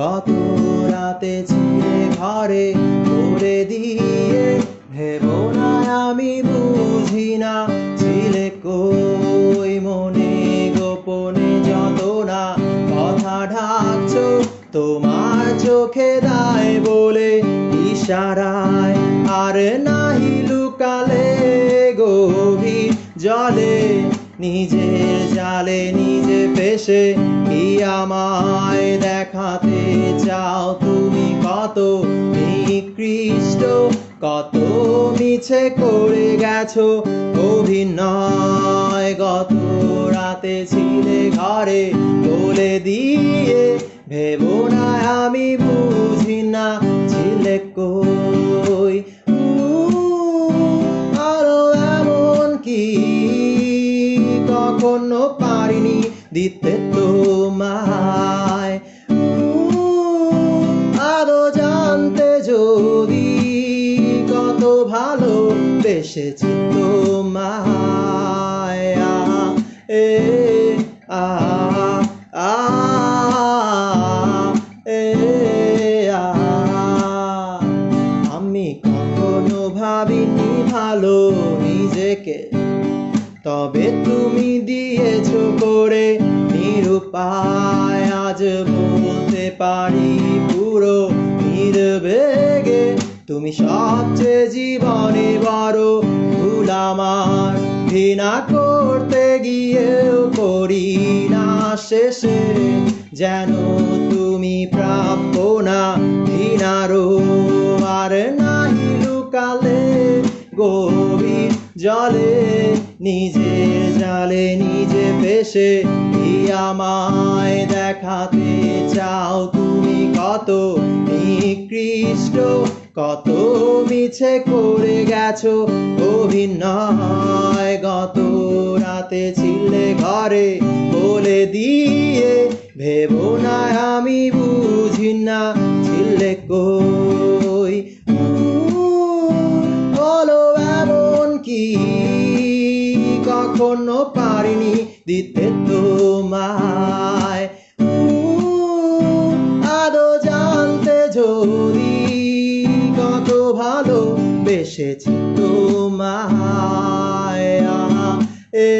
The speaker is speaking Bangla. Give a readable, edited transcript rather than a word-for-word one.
গত রাতে ছিলে ঘরে বলে দিয়ে, ভেবো না আমি বুঝি না ছিলে কই মনে গোপনে যত না কথা ঢাকছো তোমার চোখে দায় বলে ইশারায়, আর নাহি লুকালে গভীর জলে নিজের জালে নিজে ফেসে কি আমায় দেখাতে চাও তুমি কত নিকৃষ্ট, কত মিছে করে গেছো অভিনয়। গত রাতে ছিলে ঘরে বলে দিয়ে, ভেবো না আমি বুঝি না ছিলে কই। আরো এমন কি কখনো পারিনি দিতে তোমায়, আরো জানতে যদি কত ভালো বেসেছি তোমায়। এ আ আ এ আ আমি কখনো ভাবিনি ভালো নিজেকে, তবে তুমি দিয়েছো করে নিরুপায়। আজ বলতে পারি পুরো নির্বেগে, তুমি সবচেয়ে জীবনে বড় ভুল আমার। ঘৃণা করতে গিয়েও করি না শেষে, যেন তুমি প্রাপ্য না ঘৃণারও। আর নাহি লুকালে গভীর জলে নিজের জালে নিজে ফেসে কি আমায় দেখাতে চাও তুমি কত নিকৃষ্ট, কত মিছে করে গেছো অভিনয়। গত রাতে ছিলে ঘরে বলে দিয়ে, ভেবো না আমি বুঝি না ছিলে কই। বলো এমন কি কখনো পারিনি দিতে তোমায়, আদৌ জানতে যদি কত ভালো বেসেছি তোমায়। এ